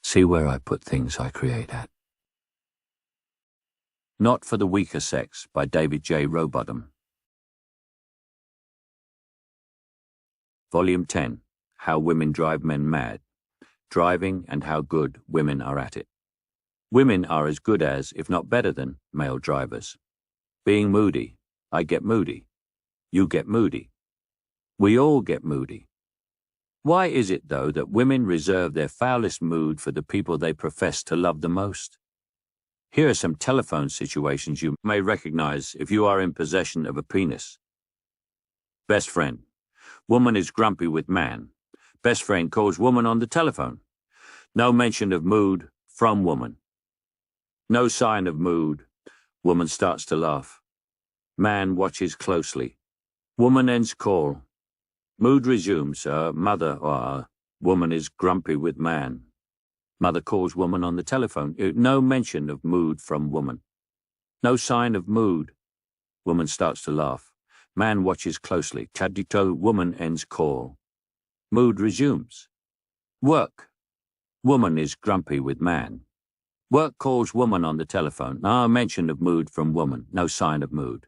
See where I put things I create at. Not for the Weaker Sex by David J. Rowbottom. Volume 10, How Women Drive Men Mad. Driving and How Good Women Are at It. Women are as good as, if not better than, male drivers. Being moody, I get moody. You get moody. We all get moody. Why is it, though, that women reserve their foulest mood for the people they profess to love the most? Here are some telephone situations you may recognize if you are in possession of a penis. Best friend. Woman is grumpy with man. Best friend calls woman on the telephone. No mention of mood from woman. No sign of mood. Woman starts to laugh. Man watches closely. Woman ends call. Mood resumes. Mother or woman is grumpy with man. Mother calls woman on the telephone. No mention of mood from woman. No sign of mood. Woman starts to laugh. Man watches closely. Kadito, woman ends call. Mood resumes. Work. Woman is grumpy with man. Work calls woman on the telephone. No mention of mood from woman. No sign of mood.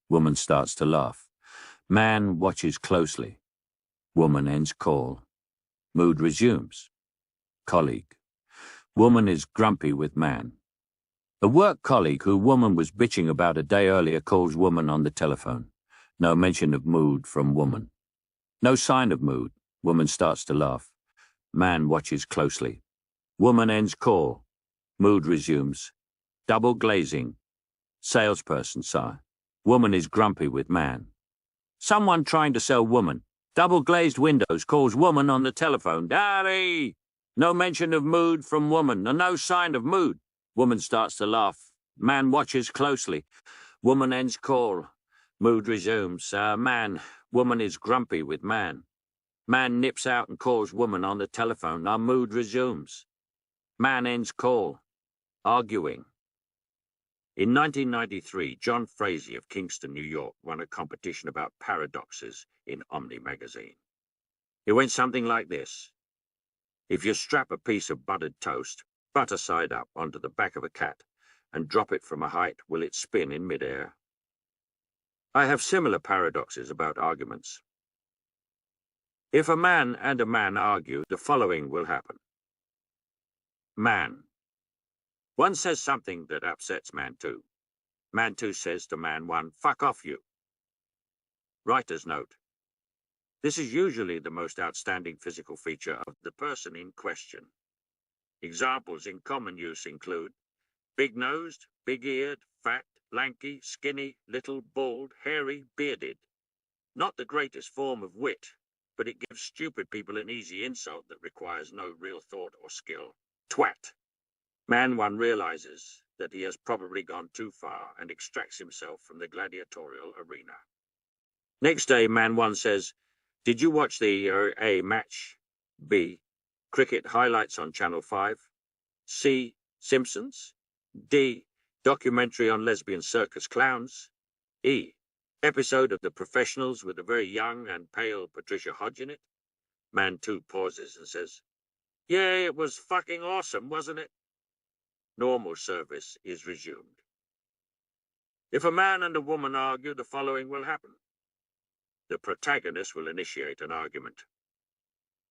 Woman starts to laugh. Man watches closely. Woman ends call. Mood resumes. Colleague. Woman is grumpy with man. A work colleague who woman was bitching about a day earlier calls woman on the telephone. No mention of mood from woman. No sign of mood. Woman starts to laugh. Man watches closely. Woman ends call. Mood resumes. Double glazing. Salesperson, sir. Woman is grumpy with man. Someone trying to sell woman. Double glazed windows calls woman on the telephone. Daddy! No mention of mood from woman. No sign of mood. Woman starts to laugh. Man watches closely. Woman ends call. Mood resumes. Man. Woman is grumpy with man. Man nips out and calls woman on the telephone. Our mood resumes. Man ends call. Arguing. In 1993, John Frazee of Kingston, New York, won a competition about paradoxes in Omni magazine. It went something like this. If you strap a piece of buttered toast, butter side up, onto the back of a cat and drop it from a height, will it spin in midair? I have similar paradoxes about arguments. If a man and a man argue, the following will happen. Man. One says something that upsets man two. Man two says to man one, fuck off you. Writer's note. This is usually the most outstanding physical feature of the person in question. Examples in common use include big-nosed, big-eared, fat, lanky, skinny, little, bald, hairy, bearded. Not the greatest form of wit, but it gives stupid people an easy insult that requires no real thought or skill. Twat. Man one realizes that he has probably gone too far and extracts himself from the gladiatorial arena. Next day, man one says, did you watch the A, match? B, cricket highlights on Channel 5? C, Simpsons? D, documentary on lesbian circus clowns? E, episode of The Professionals with a very young and pale Patricia Hodge in it? Man 2 pauses and says, yeah, it was fucking awesome, wasn't it? Normal service is resumed. If a man and a woman argue, the following will happen. The protagonist will initiate an argument.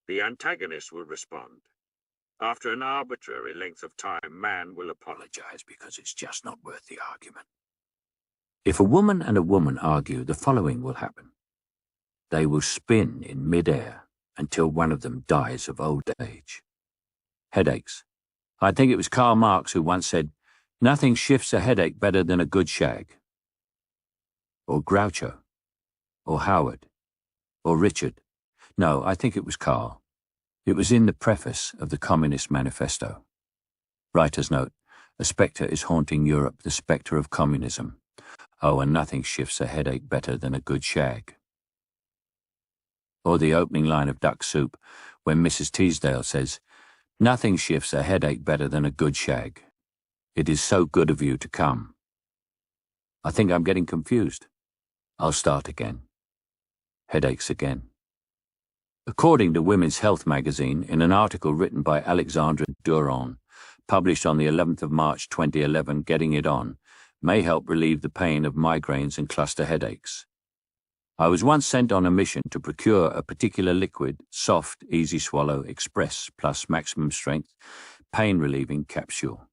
The antagonist will respond. After an arbitrary length of time, man will apologize because it's just not worth the argument. If a woman and a woman argue, the following will happen. They will spin in midair until one of them dies of old age. Headaches. I think it was Karl Marx who once said, nothing shifts a headache better than a good shag. Or Groucho. Or Howard. Or Richard. No, I think it was Karl. It was in the preface of the Communist Manifesto. Writer's note. A spectre is haunting Europe, the spectre of communism. Oh, and nothing shifts a headache better than a good shag. Or the opening line of Duck Soup, when Mrs. Teasdale says, nothing shifts a headache better than a good shag. It is so good of you to come. I think I'm getting confused. I'll start again. Headaches again. According to Women's Health magazine, in an article written by Alexandra Duron, published on the 11th of March 2011, Getting It On, may help relieve the pain of migraines and cluster headaches. I was once sent on a mission to procure a particular liquid, soft, easy swallow, express plus maximum strength, pain-relieving capsule.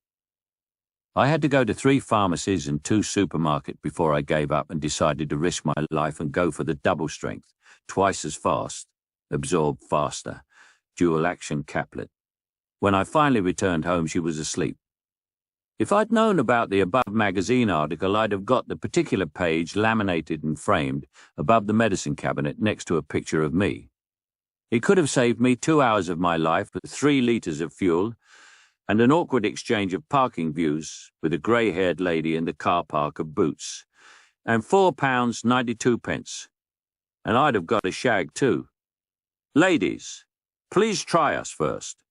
I had to go to 3 pharmacies and 2 supermarkets before I gave up and decided to risk my life and go for the double strength, twice as fast, absorb faster, dual-action caplet. When I finally returned home, she was asleep. If I'd known about the above magazine article, I'd have got the particular page laminated and framed above the medicine cabinet next to a picture of me. It could have saved me 2 hours of my life, 3 litres of fuel, and an awkward exchange of parking views with a grey-haired lady in the car park of Boots, and £4.92. And I'd have got a shag too. Ladies, please try us first.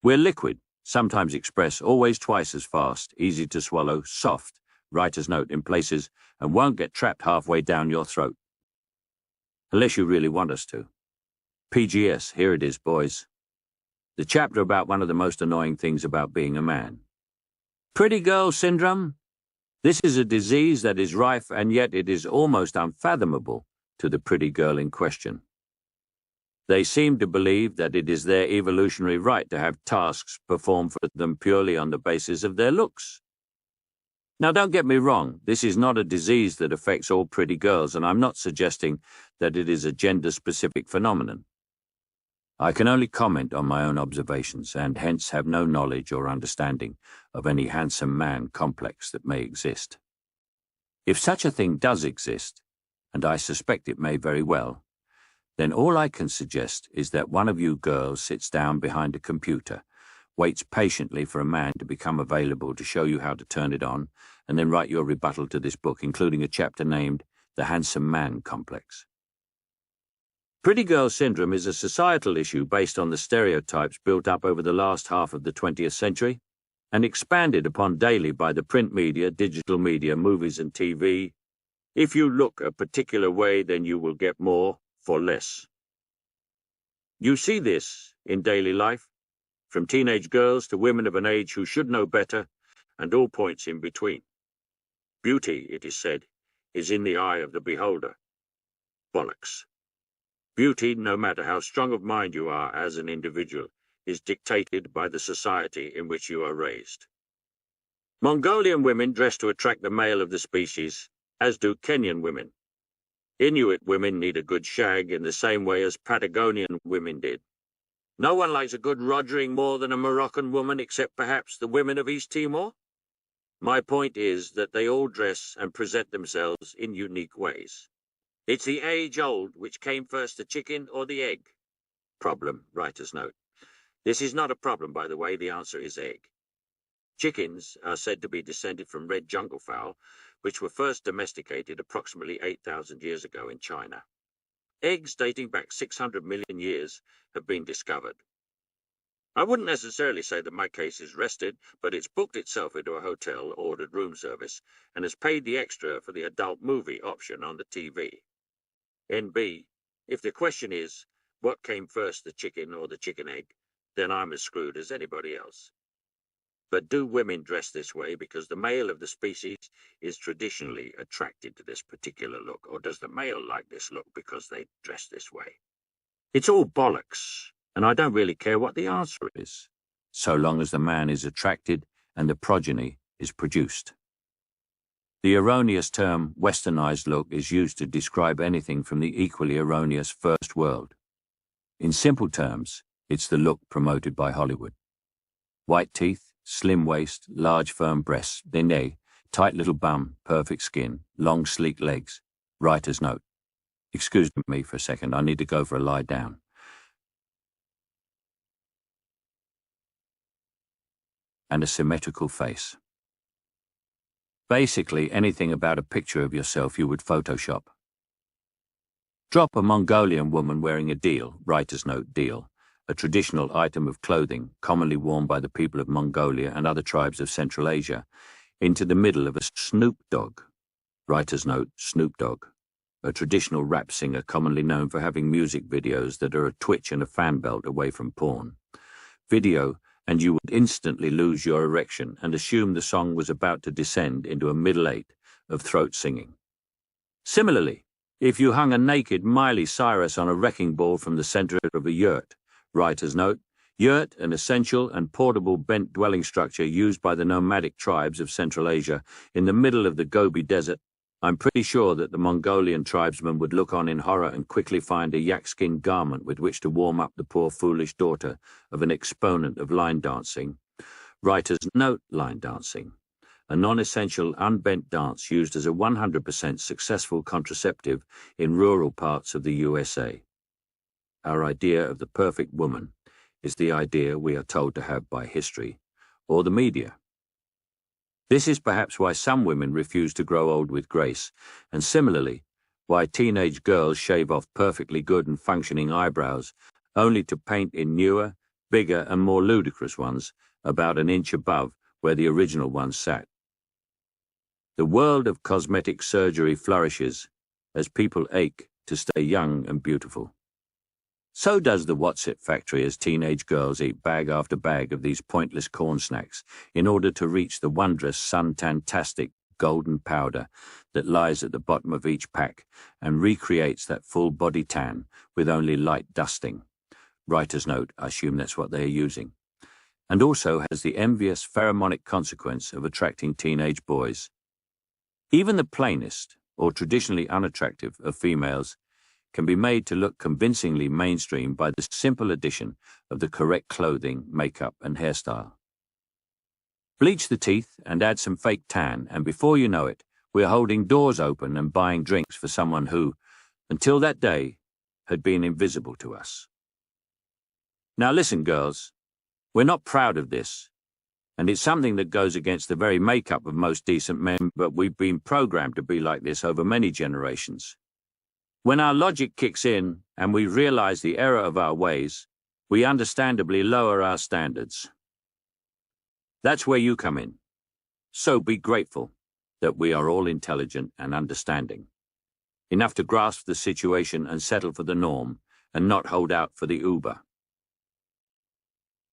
We're liquid, sometimes express, always twice as fast, easy to swallow, soft, writer's note in places, and won't get trapped halfway down your throat. Unless you really want us to. PGS, here it is, boys. The chapter about one of the most annoying things about being a man. Pretty girl syndrome? This is a disease that is rife, and yet it is almost unfathomable to the pretty girl in question. They seem to believe that it is their evolutionary right to have tasks performed for them purely on the basis of their looks. Now, don't get me wrong, this is not a disease that affects all pretty girls, and I'm not suggesting that it is a gender-specific phenomenon. I can only comment on my own observations, and hence have no knowledge or understanding of any handsome man complex that may exist. If such a thing does exist, and I suspect it may very well, then all I can suggest is that one of you girls sits down behind a computer, waits patiently for a man to become available to show you how to turn it on, and then write your rebuttal to this book, including a chapter named The Handsome Man Complex. Pretty girl syndrome is a societal issue based on the stereotypes built up over the last half of the 20th century and expanded upon daily by the print media, digital media, movies and TV. If you look a particular way, then you will get more for less. You see this in daily life, from teenage girls to women of an age who should know better, and all points in between. Beauty, it is said, is in the eye of the beholder. Bollocks. Beauty, no matter how strong of mind you are as an individual, is dictated by the society in which you are raised. Mongolian women dress to attract the male of the species, as do Kenyan women. Inuit women need a good shag in the same way as Patagonian women did. No one likes a good rogering more than a Moroccan woman, except perhaps the women of East Timor. My point is that they all dress and present themselves in unique ways. It's the age-old, which came first, the chicken or the egg? Problem, writer's note. This is not a problem, by the way, the answer is egg. Chickens are said to be descended from red jungle fowl, which were first domesticated approximately 8,000 years ago in China. Eggs dating back 600 million years have been discovered. I wouldn't necessarily say that my case is rested, but it's booked itself into a hotel, ordered room service, and has paid the extra for the adult movie option on the TV. NB, if the question is, what came first, the chicken or the chicken egg, then I'm as screwed as anybody else. But do women dress this way because the male of the species is traditionally attracted to this particular look, or does the male like this look because they dress this way? It's all bollocks, and I don't really care what the answer is, so long as the man is attracted and the progeny is produced. The erroneous term westernized look is used to describe anything from the equally erroneous first world. In simple terms, it's the look promoted by Hollywood. White teeth, slim waist, large firm breasts, dene, tight little bum, perfect skin, long sleek legs. Writer's note. Excuse me for a second, I need to go for a lie down. And a symmetrical face. Basically anything about a picture of yourself you would Photoshop. Drop a Mongolian woman wearing a deal, writer's note deal, a traditional item of clothing commonly worn by the people of Mongolia and other tribes of Central Asia, into the middle of a Snoop Dogg, writer's note Snoop Dogg, a traditional rap singer commonly known for having music videos that are a twitch and a fan belt away from porn. Video and you would instantly lose your erection and assume the song was about to descend into a middle eight of throat singing. Similarly, if you hung a naked Miley Cyrus on a wrecking ball from the center of a yurt, writer's note, yurt, an essential and portable bent dwelling structure used by the nomadic tribes of Central Asia in the middle of the Gobi Desert, I'm pretty sure that the Mongolian tribesmen would look on in horror and quickly find a yak-skin garment with which to warm up the poor foolish daughter of an exponent of line dancing. Writer's note, line dancing, a non-essential unbent dance used as a 100% successful contraceptive in rural parts of the USA. Our idea of the perfect woman is the idea we are told to have by history or the media. This is perhaps why some women refuse to grow old with grace, and similarly, why teenage girls shave off perfectly good and functioning eyebrows, only to paint in newer, bigger and more ludicrous ones about an inch above where the original ones sat. The world of cosmetic surgery flourishes as people ache to stay young and beautiful. So does the What's-It factory as teenage girls eat bag after bag of these pointless corn snacks in order to reach the wondrous sun-tantastic golden powder that lies at the bottom of each pack and recreates that full body tan with only light dusting. Writer's note, I assume that's what they are using. And also has the envious pheromonic consequence of attracting teenage boys. Even the plainest, or traditionally unattractive, of females can be made to look convincingly mainstream by the simple addition of the correct clothing, makeup, and hairstyle. Bleach the teeth and add some fake tan, and before you know it, we're holding doors open and buying drinks for someone who, until that day, had been invisible to us. Now listen, girls, we're not proud of this, and it's something that goes against the very makeup of most decent men, but we've been programmed to be like this over many generations. When our logic kicks in and we realize the error of our ways, we understandably lower our standards. That's where you come in. So be grateful that we are all intelligent and understanding, enough to grasp the situation and settle for the norm and not hold out for the Uber.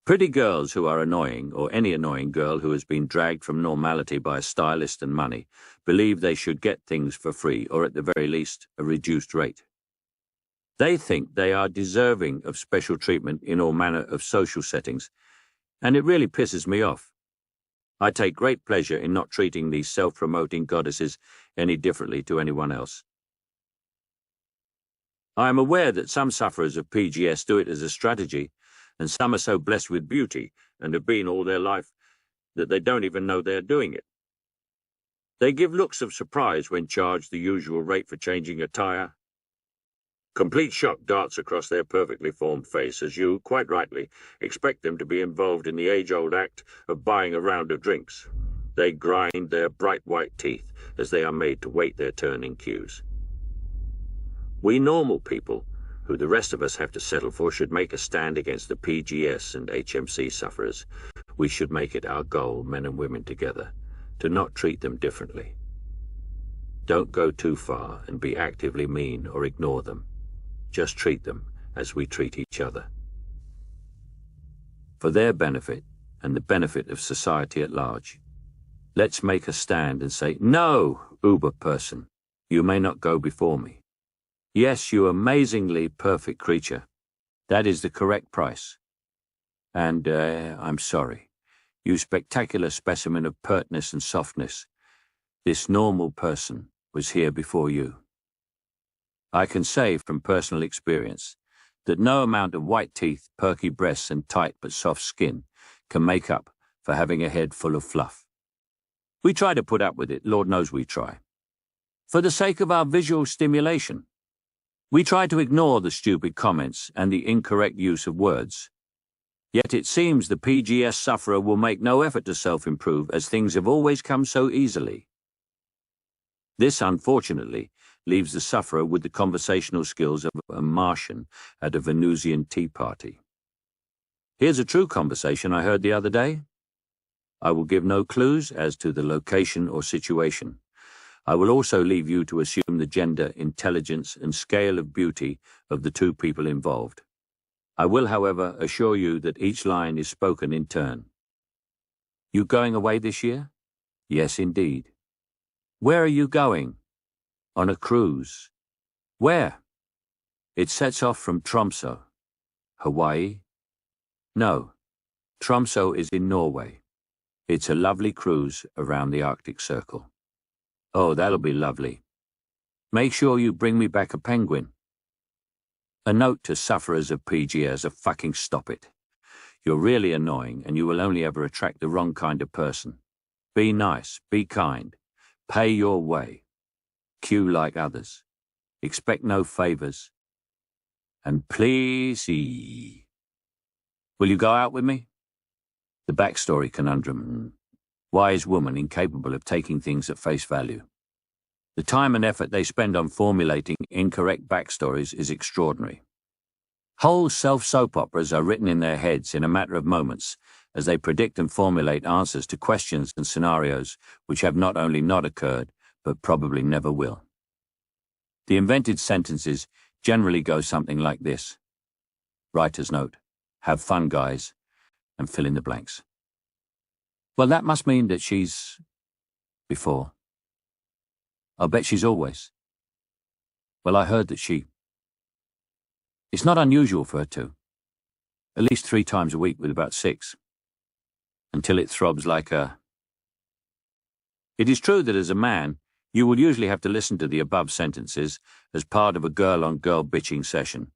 Pretty girls who are annoying, or any annoying girl who has been dragged from normality by a stylist and money, believe they should get things for free, or at the very least, a reduced rate. They think they are deserving of special treatment in all manner of social settings, and it really pisses me off. I take great pleasure in not treating these self-promoting goddesses any differently to anyone else. I am aware that some sufferers of PGS do it as a strategy, and some are so blessed with beauty and have been all their life that they don't even know they're doing it. They give looks of surprise when charged the usual rate for changing a tire. Complete shock darts across their perfectly formed face as you, quite rightly, expect them to be involved in the age-old act of buying a round of drinks. They grind their bright white teeth as they are made to wait their turn in queues. We normal people, who the rest of us have to settle for, should make a stand against the PGS and HMC sufferers. We should make it our goal, men and women together, to not treat them differently. Don't go too far and be actively mean or ignore them. Just treat them as we treat each other. For their benefit and the benefit of society at large, let's make a stand and say, no, Uber person, you may not go before me. Yes, you amazingly perfect creature. That is the correct price. And, I'm sorry, you spectacular specimen of pertness and softness. This normal person was here before you. I can say from personal experience that no amount of white teeth, perky breasts, and tight but soft skin can make up for having a head full of fluff. We try to put up with it, Lord knows we try. For the sake of our visual stimulation. We try to ignore the stupid comments and the incorrect use of words. Yet it seems the PGS sufferer will make no effort to self-improve, as things have always come so easily. This, unfortunately, leaves the sufferer with the conversational skills of a Martian at a Venusian tea party. Here's a true conversation I heard the other day. I will give no clues as to the location or situation. I will also leave you to assume the gender, intelligence, and scale of beauty of the two people involved. I will, however, assure you that each line is spoken in turn. You going away this year? Yes, indeed. Where are you going? On a cruise. Where? It sets off from Tromsø. Hawaii? No, Tromsø is in Norway. It's a lovely cruise around the Arctic Circle. Oh, that'll be lovely. Make sure you bring me back a penguin. A note to sufferers of PGS: fucking stop it. You're really annoying and you will only ever attract the wrong kind of person. Be nice, be kind, pay your way. Queue like others. Expect no favors. And please, will you go out with me? The backstory conundrum. Wise woman incapable of taking things at face value. The time and effort they spend on formulating incorrect backstories is extraordinary. Whole self-soap operas are written in their heads in a matter of moments as they predict and formulate answers to questions and scenarios which have not only not occurred, but probably never will. The invented sentences generally go something like this. Writer's note. Have fun, guys, and fill in the blanks. Well, that must mean that she's... before. I'll bet she's always. Well, I heard that she... It's not unusual for her to. At least 3 times a week with about 6. Until it throbs like a... It is true that as a man, you will usually have to listen to the above sentences as part of a girl-on-girl bitching session,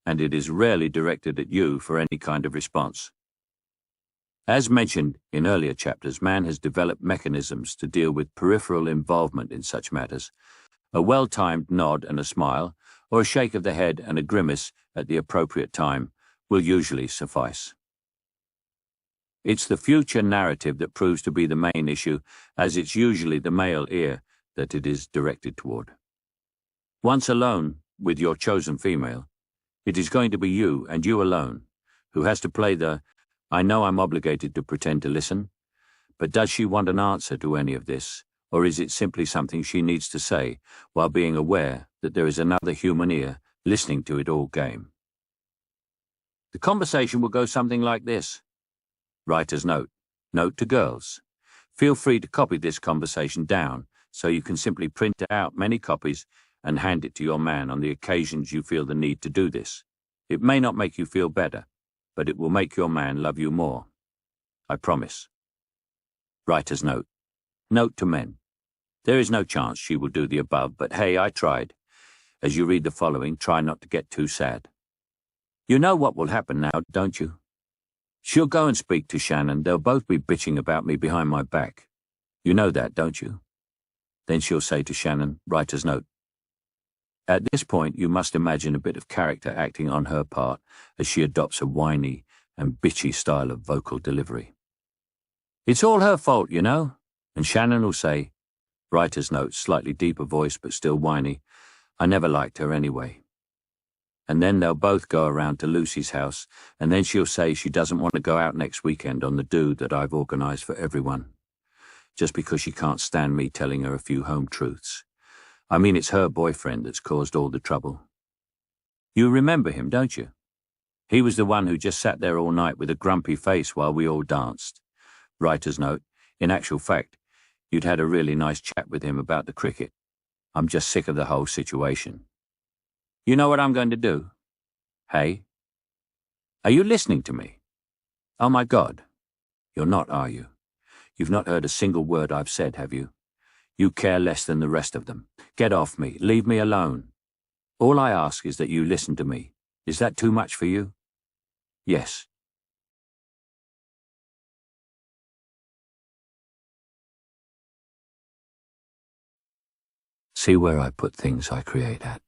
and it is rarely directed at you for any kind of response. As mentioned in earlier chapters, man has developed mechanisms to deal with peripheral involvement in such matters. A well-timed nod and a smile, or a shake of the head and a grimace at the appropriate time, will usually suffice. It's the future narrative that proves to be the main issue, as it's usually the male ear that it is directed toward. Once alone with your chosen female, it is going to be you and you alone who has to play the I know I'm obligated to pretend to listen, but does she want an answer to any of this, or is it simply something she needs to say while being aware that there is another human ear listening to it all game? The conversation will go something like this. Writer's note. Note to girls. Feel free to copy this conversation down so you can simply print out many copies and hand it to your man on the occasions you feel the need to do this. It may not make you feel better, but it will make your man love you more. I promise. Writer's note. Note to men. There is no chance she will do the above, but hey, I tried. As you read the following, try not to get too sad. You know what will happen now, don't you? She'll go and speak to Shannon. They'll both be bitching about me behind my back. You know that, don't you? Then she'll say to Shannon, writer's note. At this point, you must imagine a bit of character acting on her part as she adopts a whiny and bitchy style of vocal delivery. It's all her fault, you know. And Shannon will say, writer's note, slightly deeper voice but still whiny, I never liked her anyway. And then they'll both go around to Lucy's house, and then she'll say she doesn't want to go out next weekend on the do that I've organised for everyone, just because she can't stand me telling her a few home truths. I mean, it's her boyfriend that's caused all the trouble. You remember him, don't you? He was the one who just sat there all night with a grumpy face while we all danced. Writer's note, in actual fact, you'd had a really nice chat with him about the cricket. I'm just sick of the whole situation. You know what I'm going to do? Hey? Are you listening to me? Oh my God. You're not, are you? You've not heard a single word I've said, have you? You care less than the rest of them. Get off me. Leave me alone. All I ask is that you listen to me. Is that too much for you? Yes. See where I put things I create at.